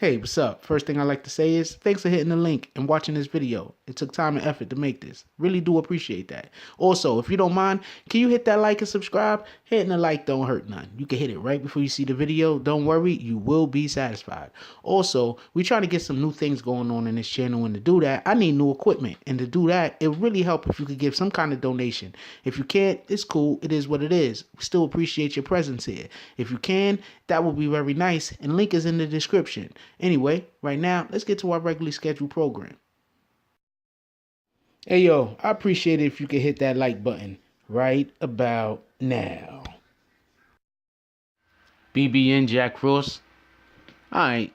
Hey, what's up? First thing I like to say is thanks for hitting the link and watching this video. It took time and effort to make this. Really do appreciate that. Also, if you don't mind, can you hit that like and subscribe? Hitting the like don't hurt none. You can hit it right before you see the video. Don't worry, you will be satisfied. Also, we trying to get some new things going on in this channel, and to do that, I need new equipment. And to do that, it would really help if you could give some kind of donation. If you can't, it's cool. It is what it is. We still appreciate your presence here. If you can, that would be very nice, and link is in the description. Anyway, right now, let's get to our regularly scheduled program. Hey, yo, I appreciate it if you could hit that like button right about now. BBN Jack Frost. Alright,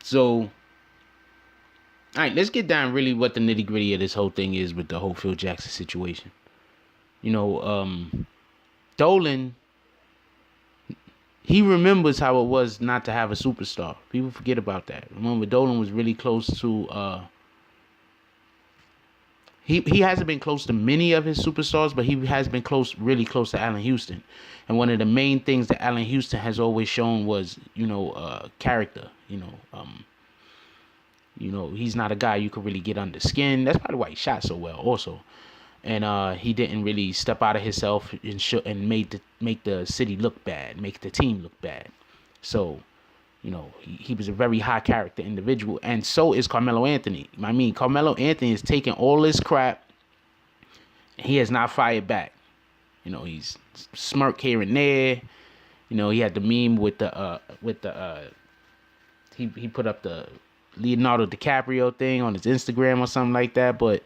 so, let's get down really what the nitty gritty of this whole thing is with the whole Phil Jackson situation. Dolan, he remembers how it was not to have a superstar. People forget about that. Remember, Dolan was really close to he hasn't been close to many of his superstars, but he has been really close to Allen Houston. And one of the main things that Allen Houston has always shown was, character. He's not a guy you could really get under skin. That's probably why he shot so well also. And he didn't really step out of himself and make the city look bad, make the team look bad. So, he was a very high character individual, and so is Carmelo Anthony. I mean, Carmelo Anthony is taking all this crap, and he has not fired back. He's smirk here and there. He had the meme with the he put up the Leonardo DiCaprio thing on his Instagram or something like that, but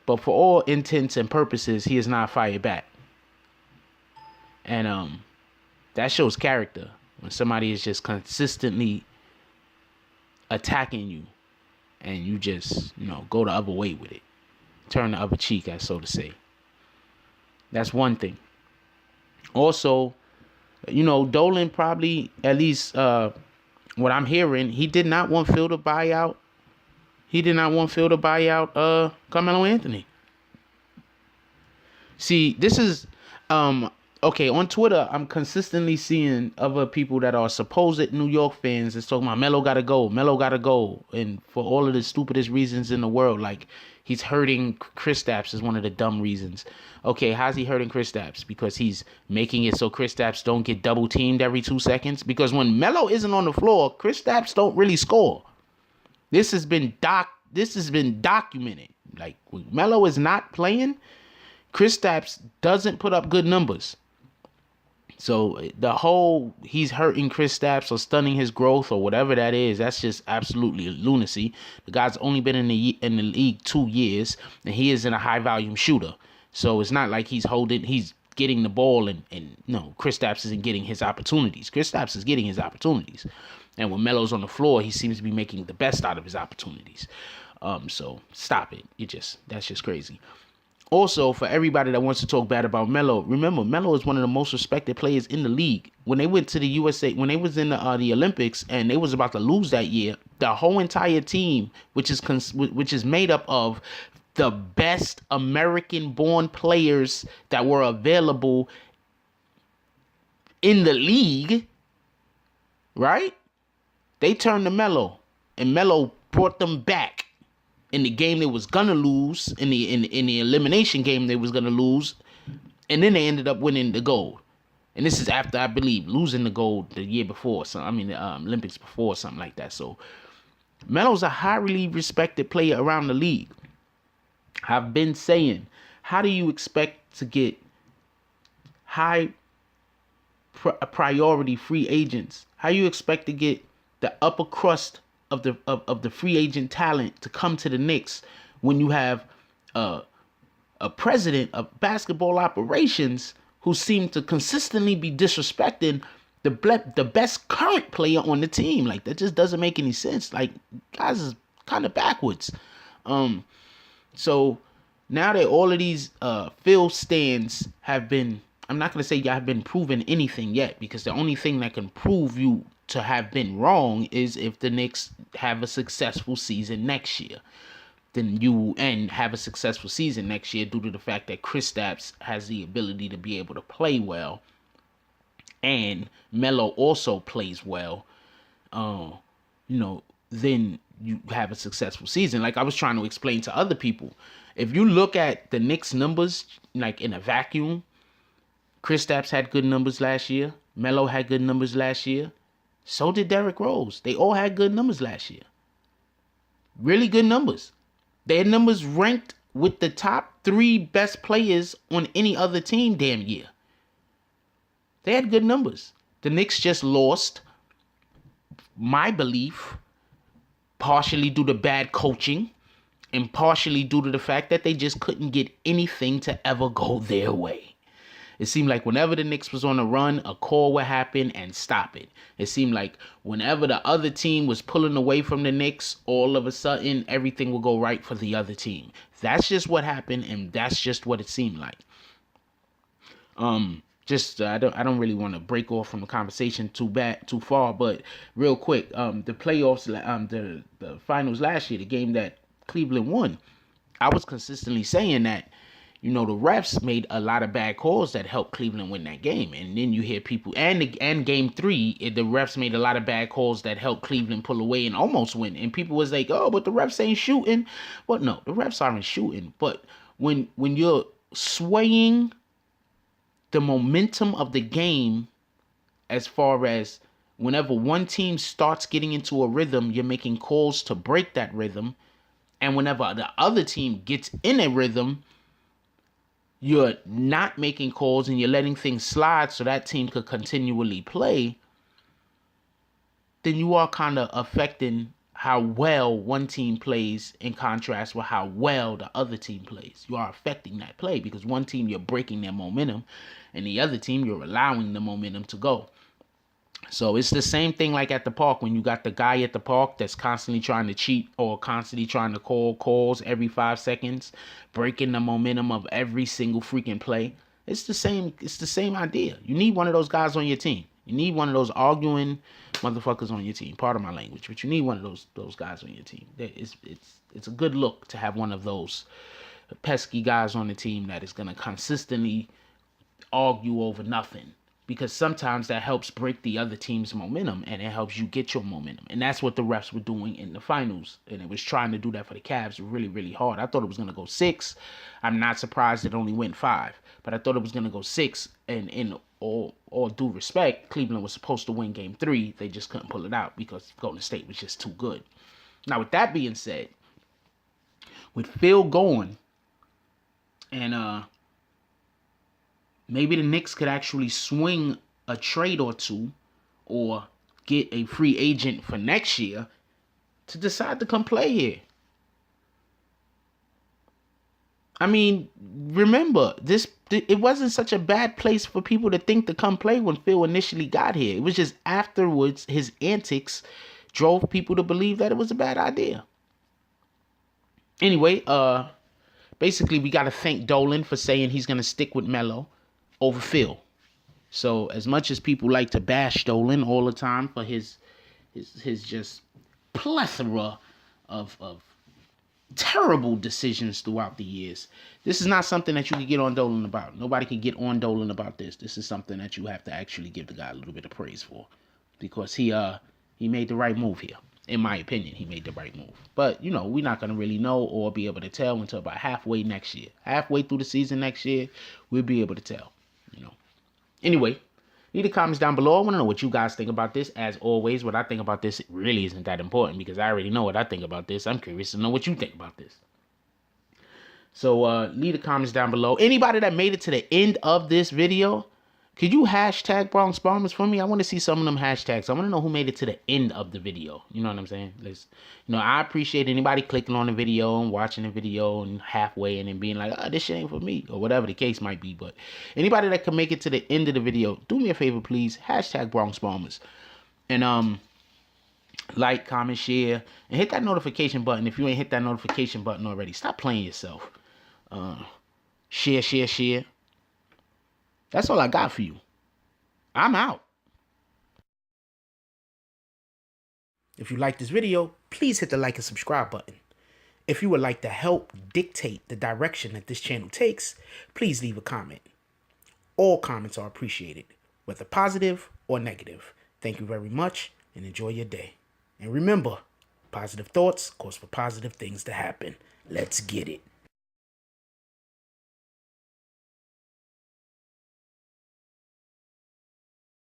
but for all intents and purposes, he is not fired back. And that shows character. When somebody is just consistently attacking you, and you just, go the other way with it. Turn the other cheek, as so to say. That's one thing. Also, Dolan probably, at least what I'm hearing, he did not want Phil to buy out. He did not want Phil to buy out Carmelo Anthony. See, this is okay, on Twitter, I'm consistently seeing other people that are supposed New York fans that's talking about Melo gotta go, and for all of the stupidest reasons in the world, like he's hurting Kristaps is one of the dumb reasons. Okay, how's he hurting Kristaps? Because he's making it so Kristaps don't get double teamed every 2 seconds. Because when Melo isn't on the floor, Kristaps don't really score. This has been documented. Like when Melo is not playing, Kristaps doesn't put up good numbers. So the whole he's hurting Kristaps or stunning his growth or whatever that is, that's just absolutely lunacy. The guy's only been in the league 2 years, and he isn't a high volume shooter. So it's not like he's getting the ball and no, Kristaps isn't getting his opportunities. Kristaps is getting his opportunities. And when Melo's on the floor, he seems to be making the best out of his opportunities. So stop it. That's just crazy. Also, for everybody that wants to talk bad about Melo, remember, Melo is one of the most respected players in the league. When they went to the USA, when they was in the Olympics and they was about to lose that year, the whole entire team, which is made up of the best American-born players that were available in the league, right? They turned to Melo, and Melo brought them back. In the game they was gonna lose, in the elimination game they was gonna lose, and then they ended up winning the gold. And this is after, I believe, losing the gold the year before. So the Olympics before, something like that. So Melo's a highly respected player around the league. I've been saying, how do you expect to get high priority free agents? How you expect to get the upper crust of the free agent talent to come to the Knicks when you have a president of basketball operations who seem to consistently be disrespecting the best current player on the team? Like, that just doesn't make any sense. Like, guys is kind of backwards. So now that all of these Phil stands have been, I'm not going to say y'all have been proven anything yet, because the only thing that can prove you to have been wrong is if the Knicks have a successful season next year. And have a successful season next year due to the fact that Kristaps has the ability to be able to play well, and Melo also plays well. you know, then you have a successful season. Like I was trying to explain to other people, if you look at the Knicks numbers, like in a vacuum, Kristaps had good numbers last year. Melo had good numbers last year. So did Derrick Rose. They all had good numbers last year. Really good numbers. Their numbers ranked with the top 3 best players on any other team damn year. They had good numbers. The Knicks just lost, my belief, partially due to bad coaching and partially due to the fact that they just couldn't get anything to ever go their way. It seemed like whenever the Knicks was on a run, a call would happen and stop it. It seemed like whenever the other team was pulling away from the Knicks, all of a sudden everything would go right for the other team. That's just what happened, and that's just what it seemed like. I don't really want to break off from the conversation too far, but real quick, the playoffs, the finals last year, the game that Cleveland won, I was consistently saying that, the refs made a lot of bad calls that helped Cleveland win that game. And then you hear people, and game 3, the refs made a lot of bad calls that helped Cleveland pull away and almost win. And people was like, oh, but the refs ain't shooting. Well, no, the refs aren't shooting. But when you're swaying the momentum of the game, as far as whenever one team starts getting into a rhythm, you're making calls to break that rhythm. And whenever the other team gets in a rhythm, you're not making calls and you're letting things slide so that team could continually play, then you are kind of affecting how well one team plays in contrast with how well the other team plays. You are affecting that play because one team you're breaking their momentum and the other team you're allowing the momentum to go. So it's the same thing like at the park when you got the guy at the park that's constantly trying to cheat or constantly trying to call calls every 5 seconds, breaking the momentum of every single freaking play. It's the same idea. You need one of those guys on your team. You need one of those arguing motherfuckers on your team. Pardon my language, but you need one of those guys on your team. It's a good look to have one of those pesky guys on the team that is going to consistently argue over nothing. Because sometimes that helps break the other team's momentum and it helps you get your momentum. And that's what the refs were doing in the finals. And it was trying to do that for the Cavs really, really hard. I thought it was going to go 6. I'm not surprised it only went 5. But I thought it was going to go 6. And in all due respect, Cleveland was supposed to win game 3. They just couldn't pull it out because Golden State was just too good. Now, with that being said, with Phil going and maybe the Knicks could actually swing a trade or two or get a free agent for next year to decide to come play here. I mean, remember, it wasn't such a bad place for people to think to come play when Phil initially got here. It was just afterwards his antics drove people to believe that it was a bad idea. Anyway, basically we got to thank Dolan for saying he's going to stick with Melo over Phil. So as much as people like to bash Dolan all the time for his just plethora of terrible decisions throughout the years, this is not something that you can get on Dolan about. Nobody can get on Dolan about this. This is something that you have to actually give the guy a little bit of praise for, because he made the right move here. In my opinion, he made the right move. But, we're not going to really know or be able to tell until about halfway next year. Halfway through the season next year, we'll be able to tell. Anyway, leave the comments down below. I want to know what you guys think about this. As always, what I think about this really isn't that important because I already know what I think about this. I'm curious to know what you think about this. So leave the comments down below. Anybody that made it to the end of this video, could you hashtag Bronx Bombers for me? I want to see some of them hashtags. I want to know who made it to the end of the video. You know what I'm saying? I appreciate anybody clicking on the video and watching the video and halfway and then being like, oh, this shit ain't for me, or whatever the case might be. But anybody that can make it to the end of the video, do me a favor, please. Hashtag Bronx Bombers. And like, comment, share, and hit that notification button if you ain't hit that notification button already. Stop playing yourself. Share. That's all I got for you. I'm out. If you like this video, please hit the like and subscribe button. If you would like to help dictate the direction that this channel takes, please leave a comment. All comments are appreciated, whether positive or negative. Thank you very much, and enjoy your day. And remember, positive thoughts cause for positive things to happen. Let's get it.